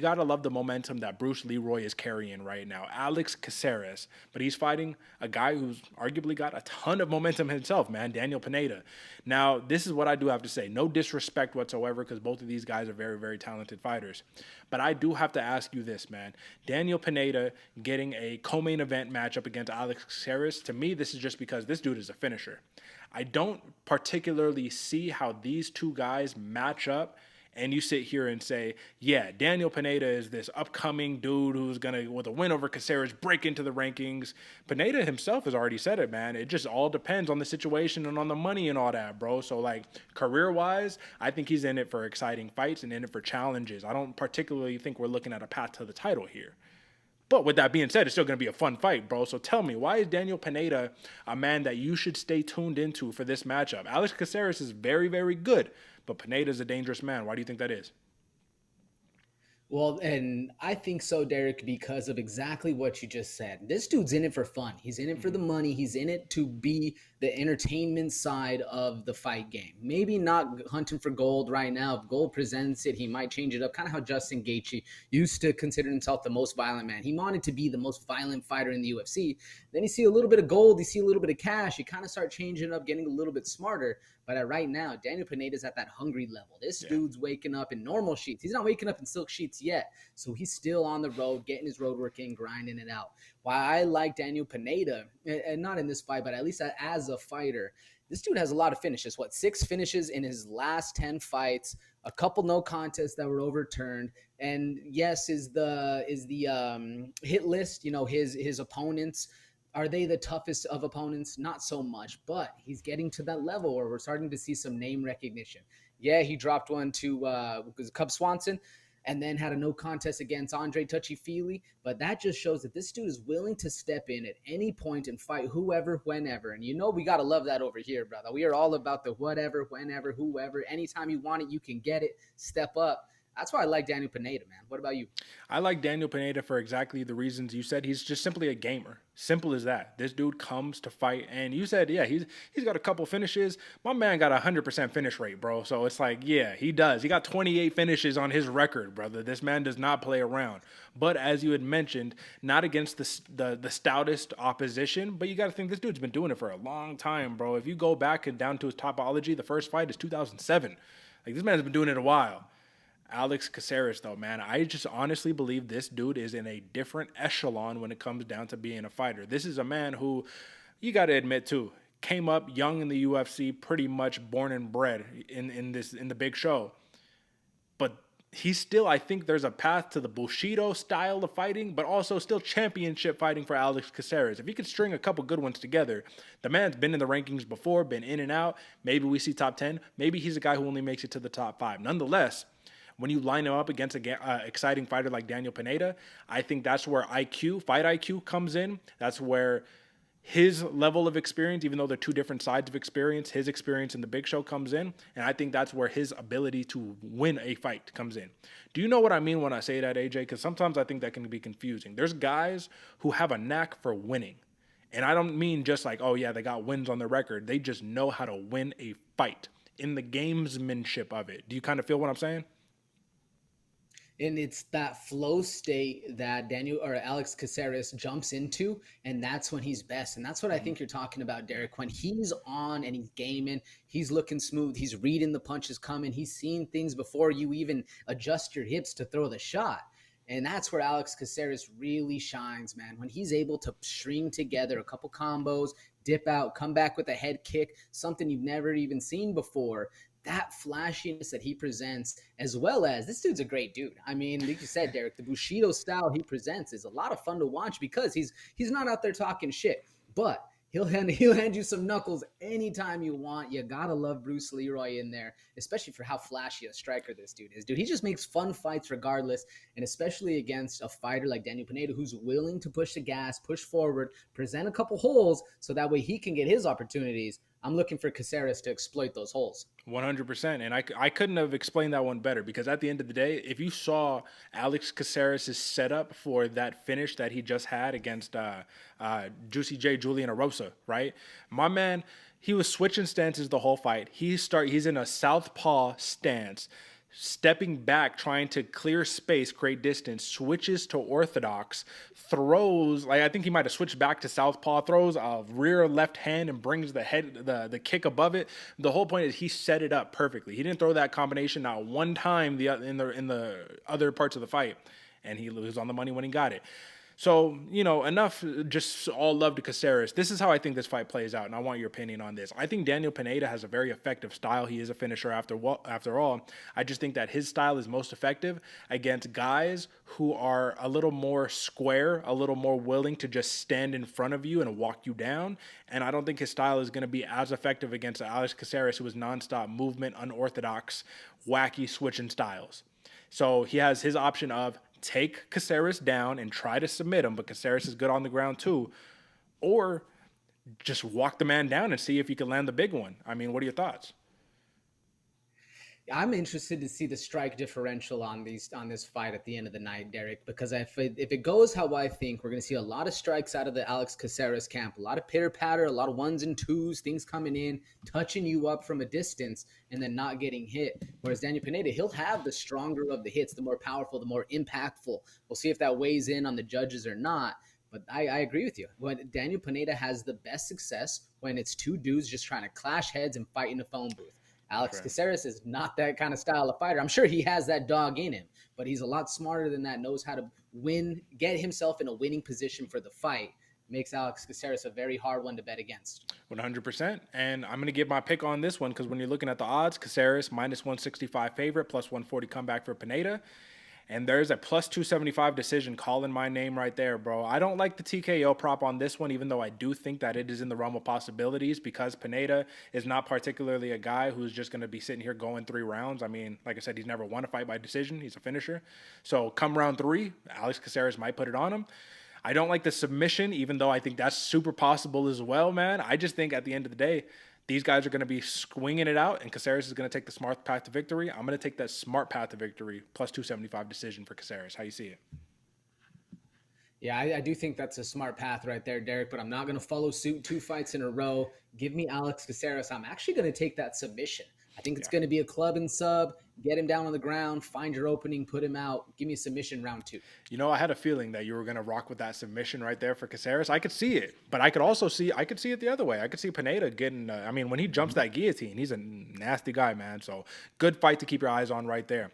You gotta love the momentum that Bruce Leroy is carrying right now. Alex Caceres, but he's fighting a guy who's arguably got a ton of momentum himself, man, Daniel Pineda. Now, this is what I do have to say. No disrespect whatsoever, because both of these guys are very, very talented fighters. But I do have to ask you this, man. Daniel Pineda getting a co-main event matchup against Alex Caceres, to me, this is just because this dude is a finisher. I don't particularly see how these two guys match up and you sit here and say, yeah, Daniel Pineda is this upcoming dude who's going to, with a win over Caceres, break into the rankings. Pineda himself has already said it, man. It just all depends on the situation and on the money and all that, bro. So, like, career-wise, I think he's in it for exciting fights and in it for challenges. I don't particularly think we're looking at a path to the title here. But with that being said, it's still going to be a fun fight, bro. So tell me, why is Daniel Pineda a man that you should stay tuned into for this matchup? Alex Caceres is very, very good, but Pineda is a dangerous man. Why do you think that is? Well, and I think so, Derek, because of exactly what you just said. This dude's in it for fun. He's in it for the Mm-hmm. money. He's in it to be the entertainment side of the fight game. Maybe not hunting for gold right now. If gold presents it, he might change it up. Kind of how Justin Gaethje used to consider himself the most violent man. He wanted to be the most violent fighter in the UFC. Then you see a little bit of gold, you see a little bit of cash. You kind of start changing up, getting a little bit smarter. But right now, Daniel Pineda's at that hungry level. This Yeah. dude's waking up in normal sheets. He's not waking up in silk sheets yet. So he's still on the road, getting his road work in, grinding it out. Why I like Daniel Pineda, and not in this fight, but at least as a fighter, this dude has a lot of finishes. What, 6 finishes in his last 10 fights, a couple no contests that were overturned. And yes, is the hit list, his opponents, are they the toughest of opponents? Not so much, but he's getting to that level where we're starting to see some name recognition. Yeah, he dropped one to Cub Swanson and then had a no contest against Andre Touchy Feely. But that just shows that this dude is willing to step in at any point and fight whoever, whenever. And we got to love that over here, brother. We are all about the whatever, whenever, whoever. Anytime you want it, you can get it. Step up. That's why I like Daniel Pineda, man. What about you? I like Daniel Pineda for exactly the reasons you said. He's just simply a gamer. Simple as that. This dude comes to fight, and you said, yeah, he's got a couple finishes. My man got 100% finish rate, bro. So it's like, yeah, he does. He got 28 finishes on his record, brother. This man does not play around. But as you had mentioned, not against the stoutest opposition. But you got to think this dude's been doing it for a long time, bro. If you go back and down to his topology, the first fight is 2007. Like, this man's been doing it a while. Alex Caceres, though, man, I just honestly believe this dude is in a different echelon when it comes down to being a fighter. This is a man who, you got to admit, too, came up young in the UFC, pretty much born and bred in the big show. But he's still, I think there's a path to the Bushido style of fighting, but also still championship fighting for Alex Caceres. If he could string a couple good ones together, the man's been in the rankings before, been in and out. Maybe we see top 10. Maybe he's a guy who only makes it to the top 5. Nonetheless, when you line him up against an exciting fighter like Daniel Pineda, I think that's where fight IQ comes in. That's where his level of experience, even though they're two different sides of experience, his experience in the big show comes in. And I think that's where his ability to win a fight comes in. Do you know what I mean when I say that, AJ? Because sometimes I think that can be confusing. There's guys who have a knack for winning. And I don't mean just like, oh, yeah, they got wins on their record. They just know how to win a fight in the gamesmanship of it. Do you kind of feel what I'm saying? And it's that flow state that Daniel or Alex Caceres jumps into, and that's when he's best. And that's what I Mhm. think you're talking about, Derek. When he's on and he's gaming, he's looking smooth, he's reading the punches coming, he's seeing things before you even adjust your hips to throw the shot. And that's where Alex Caceres really shines, man. When he's able to string together a couple combos, dip out, come back with a head kick, something you've never even seen before, that flashiness that he presents, as well as this dude's a great dude. I mean, like you said, Derek, the Bushido style he presents is a lot of fun to watch because he's not out there talking shit, but he'll hand you some knuckles anytime you want. You gotta love Bruce Leroy in there, especially for how flashy a striker this dude is. Dude, he just makes fun fights regardless, and especially against a fighter like Daniel Pineda, who's willing to push the gas, push forward, present a couple holes, so that way he can get his opportunities. I'm looking for Caceres to exploit those holes. 100%. And I couldn't have explained that one better because at the end of the day, if you saw Alex Caceres' setup for that finish that he just had against Juicy J. Julian Arosa, right? My man, he was switching stances the whole fight. He's in a southpaw stance, stepping back, trying to clear space, create distance, switches to orthodox, throws like I think he might have switched back to southpaw, throws a rear left hand and brings the head the kick above it. The whole point is he set it up perfectly. He didn't throw that combination not one time in the other parts of the fight, and he was on the money when he got it. So, enough just all love to Caceres. This is how I think this fight plays out, and I want your opinion on this. I think Daniel Pineda has a very effective style. He is a finisher after all. I just think that his style is most effective against guys who are a little more square, a little more willing to just stand in front of you and walk you down. And I don't think his style is going to be as effective against Alex Caceres, who is nonstop movement, unorthodox, wacky switching styles. So he has his option of take Caceres down and try to submit him, but Caceres is good on the ground too, or just walk the man down and see if you can land the big one. I mean, what are your thoughts? I'm interested to see the strike differential on this fight at the end of the night, Derek, because if it goes how I think, we're going to see a lot of strikes out of the Alex Caceres camp, a lot of pitter patter, a lot of ones and twos, things coming in, touching you up from a distance, and then not getting hit. Whereas Daniel Pineda, he'll have the stronger of the hits, the more powerful, the more impactful. We'll see if that weighs in on the judges or not. But I agree with you. When Daniel Pineda has the best success when it's two dudes just trying to clash heads and fight in a phone booth. Alex Caceres is not that kind of style of fighter. I'm sure he has that dog in him, but he's a lot smarter than that, knows how to win, get himself in a winning position for the fight. Makes Alex Caceres a very hard one to bet against. 100%. And I'm going to give my pick on this one because when you're looking at the odds, Caceres minus 165 favorite, plus 140 comeback for Pineda. And there's a plus 275 decision calling my name right there, bro. I don't like the TKO prop on this one, even though I do think that it is in the realm of possibilities because Pineda is not particularly a guy who's just going to be sitting here going 3 rounds. I mean, like I said, he's never won a fight by decision. He's a finisher. So come round 3, Alex Caceres might put it on him. I don't like the submission, even though I think that's super possible as well, man. I just think at the end of the day, these guys are going to be swinging it out, and Caceres is going to take the smart path to victory. I'm going to take that smart path to victory, plus 275 decision for Caceres. How you see it? Yeah, I do think that's a smart path right there, Derek, but I'm not going to follow suit 2 fights in a row. Give me Alex Caceres. I'm actually going to take that submission. I think it's going to be a club and sub. Get him down on the ground, find your opening, put him out. Give me a submission round 2. I had a feeling that you were going to rock with that submission right there for Caceres. I could see it, but I could see it the other way. I could see Pineda getting, I mean, when he jumps that guillotine, he's a nasty guy, man. So good fight to keep your eyes on right there.